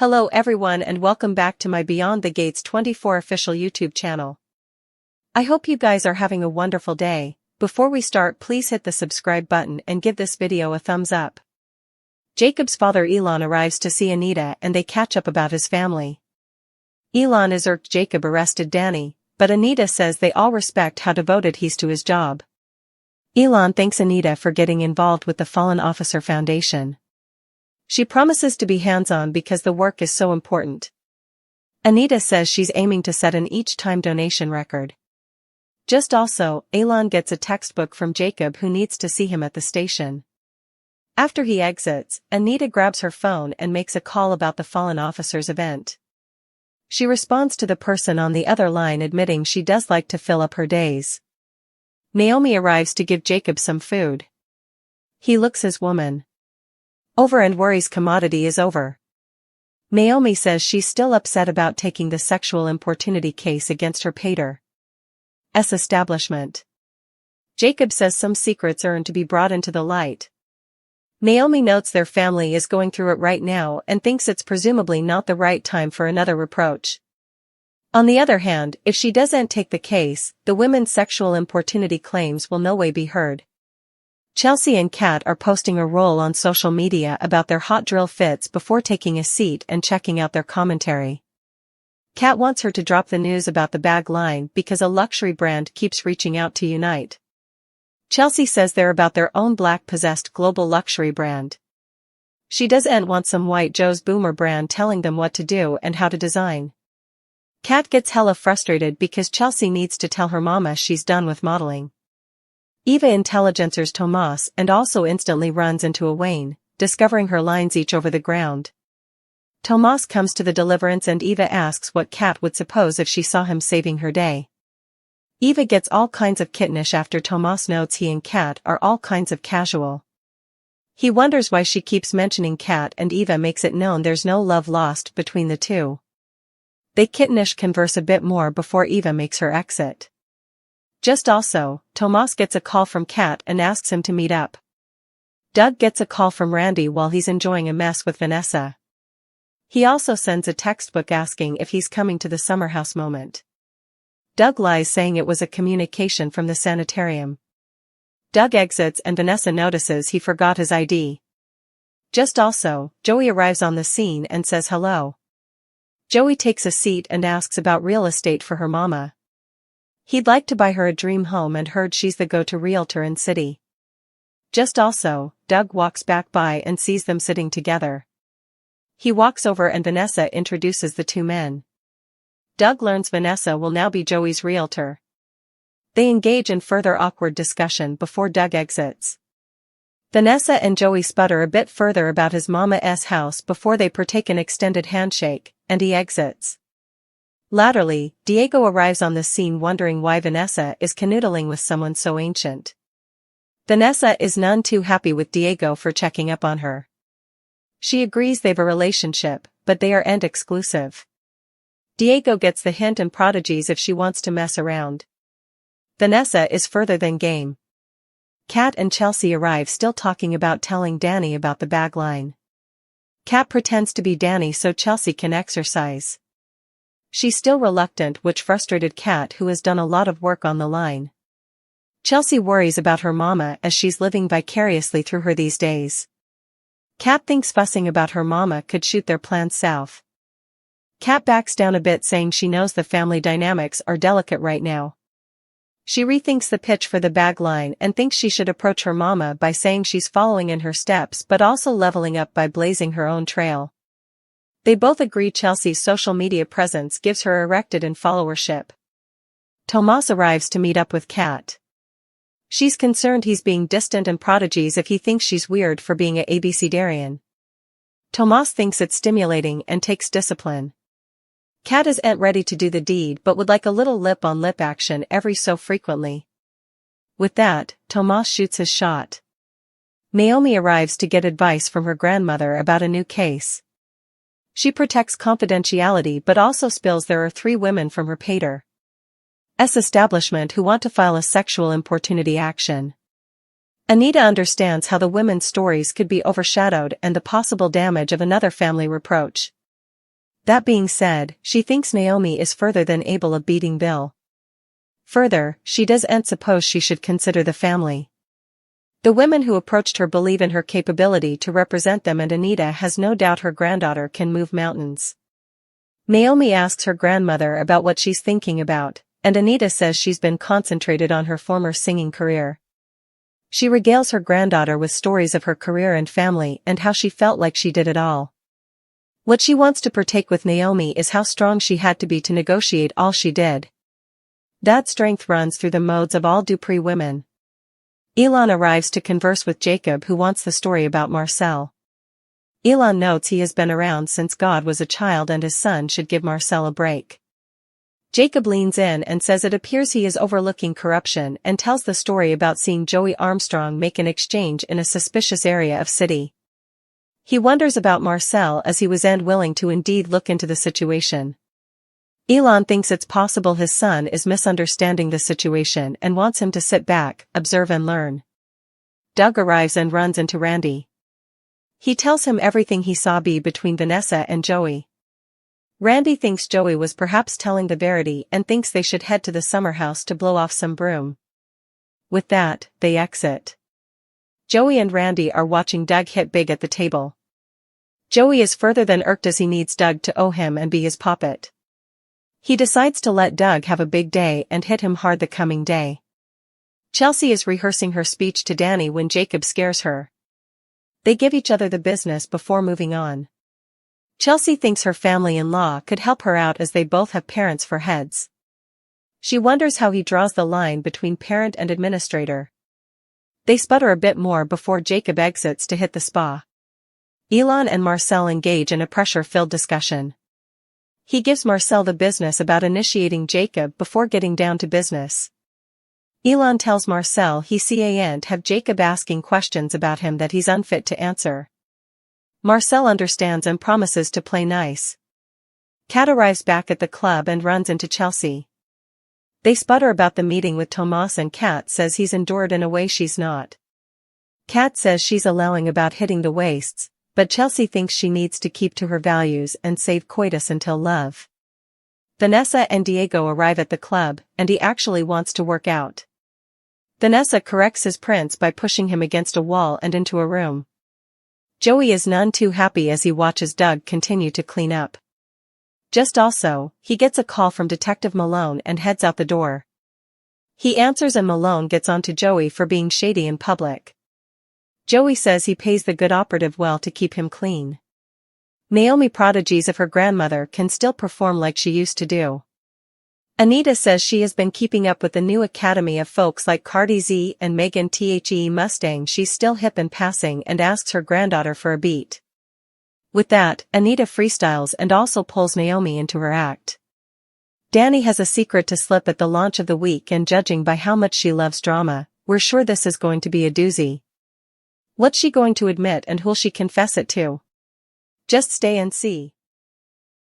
Hello everyone and welcome back to my Beyond the Gates 24 official YouTube channel. I hope you guys are having a wonderful day. Before we start, please hit the subscribe button and give this video a thumbs up. Jacob's father Elon arrives to see Anita and they catch up about his family. Elon is irked Jacob arrested Danny, but Anita says they all respect how devoted he's to his job. Elon thanks Anita for getting involved with the Fallen Officer Foundation. She promises to be hands-on because the work is so important. Anita says she's aiming to set an each-time donation record. Just also, Elon gets a textbook from Jacob who needs to see him at the station. After he exits, Anita grabs her phone and makes a call about the Fallen Officers event. She responds to the person on the other line admitting she does like to fill up her days. Naomi arrives to give Jacob some food. He looks his woman over and worries commodity is over. Naomi says she's still upset about taking the sexual importunity case against her pater's establishment. Jacob says some secrets earn to be brought into the light. Naomi notes their family is going through it right now and thinks it's presumably not the right time for another reproach. On the other hand, if she doesn't take the case, the women's sexual importunity claims will no way be heard. Chelsea and Kat are posting a roll on social media about their hot drill fits before taking a seat and checking out their commentary. Kat wants her to drop the news about the bag line because a luxury brand keeps reaching out to unite. Chelsea says they're about their own black-possessed global luxury brand. She doesn't want some white Joe's boomer brand telling them what to do and how to design. Kat gets hella frustrated because Chelsea needs to tell her mama she's done with modeling. Eva intelligencers Tomas and also instantly runs into Wayne, discovering her lines each over the ground. Tomas comes to the deliverance and Eva asks what Kat would suppose if she saw him saving her day. Eva gets all kinds of kittenish after Tomas notes he and Kat are all kinds of casual. He wonders why she keeps mentioning Kat and Eva makes it known there's no love lost between the two. They kittenish converse a bit more before Eva makes her exit. Just also, Tomas gets a call from Kat and asks him to meet up. Doug gets a call from Randy while he's enjoying a mess with Vanessa. He also sends a textbook asking if he's coming to the summer house moment. Doug lies saying it was a communication from the sanitarium. Doug exits and Vanessa notices he forgot his ID. Just also, Joey arrives on the scene and says hello. Joey takes a seat and asks about real estate for her mama. He'd like to buy her a dream home and heard she's the go-to realtor in city. Just also, Doug walks back by and sees them sitting together. He walks over and Vanessa introduces the two men. Doug learns Vanessa will now be Joey's realtor. They engage in further awkward discussion before Doug exits. Vanessa and Joey sputter a bit further about his mama's house before they partake an extended handshake, and he exits. Latterly, Diego arrives on the scene wondering why Vanessa is canoodling with someone so ancient. Vanessa is none too happy with Diego for checking up on her. She agrees they've a relationship, but they are exclusive. Diego gets the hint and prodigies if she wants to mess around. Vanessa is further than game. Kat and Chelsea arrive still talking about telling Danny about the bag line. Kat pretends to be Danny so Chelsea can exercise. She's still reluctant, which frustrated Kat, who has done a lot of work on the line. Chelsea worries about her mama as she's living vicariously through her these days. Kat thinks fussing about her mama could shoot their plans south. Kat backs down a bit saying she knows the family dynamics are delicate right now. She rethinks the pitch for the bag line and thinks she should approach her mama by saying she's following in her steps but also leveling up by blazing her own trail. They both agree Chelsea's social media presence gives her erected in followership. Tomas arrives to meet up with Kat. She's concerned he's being distant and prodigies if he thinks she's weird for being a ABCdarian. Tomas thinks it's stimulating and takes discipline. Kat isn't ready to do the deed but would like a little lip-on-lip action every so frequently. With that, Tomas shoots his shot. Naomi arrives to get advice from her grandmother about a new case. She protects confidentiality but also spills there are 3 women from her pater's establishment who want to file a sexual importunity action. Anita understands how the women's stories could be overshadowed and the possible damage of another family reproach. That being said, she thinks Naomi is further than able of beating Bill. Further, she doesn't suppose she should consider the family. The women who approached her believe in her capability to represent them, and Anita has no doubt her granddaughter can move mountains. Naomi asks her grandmother about what she's thinking about, and Anita says she's been concentrated on her former singing career. She regales her granddaughter with stories of her career and family and how she felt like she did it all. What she wants to partake with Naomi is how strong she had to be to negotiate all she did. That strength runs through the modes of all Dupree women. Elon arrives to converse with Jacob, who wants the story about Marcel. Elon notes he has been around since God was a child and his son should give Marcel a break. Jacob leans in and says it appears he is overlooking corruption and tells the story about seeing Joey Armstrong make an exchange in a suspicious area of city. He wonders about Marcel as he was willing to indeed look into the situation. Elon thinks it's possible his son is misunderstanding the situation and wants him to sit back, observe and learn. Doug arrives and runs into Randy. He tells him everything he saw be between Vanessa and Joey. Randy thinks Joey was perhaps telling the verity and thinks they should head to the summer house to blow off some broom. With that, they exit. Joey and Randy are watching Doug hit big at the table. Joey is further than irked as he needs Doug to owe him and be his puppet. He decides to let Doug have a big day and hit him hard the coming day. Chelsea is rehearsing her speech to Danny when Jacob scares her. They give each other the business before moving on. Chelsea thinks her family-in-law could help her out as they both have parents for heads. She wonders how he draws the line between parent and administrator. They sputter a bit more before Jacob exits to hit the spa. Elon and Marcel engage in a pressure-filled discussion. He gives Marcel the business about initiating Jacob before getting down to business. Elon tells Marcel he can't have Jacob asking questions about him that he's unfit to answer. Marcel understands and promises to play nice. Kat arrives back at the club and runs into Chelsea. They sputter about the meeting with Tomas and Kat says he's endured in a way she's not. Kat says she's allowing about hitting the waists, but Chelsea thinks she needs to keep to her values and save coitus until love. Vanessa and Diego arrive at the club, and he actually wants to work out. Vanessa corrects his prince by pushing him against a wall and into a room. Joey is none too happy as he watches Doug continue to clean up. Just also, he gets a call from Detective Malone and heads out the door. He answers and Malone gets onto Joey for being shady in public. Joey says he pays the good operative well to keep him clean. Naomi prodigies of her grandmother can still perform like she used to do. Anita says she has been keeping up with the new academy of folks like Cardi Z and Megan The Mustang. She's still hip and passing and asks her granddaughter for a beat. With that, Anita freestyles and also pulls Naomi into her act. Danny has a secret to slip at the launch of the week, and judging by how much she loves drama, we're sure this is going to be a doozy. What's she going to admit and who'll she confess it to? Just stay and see.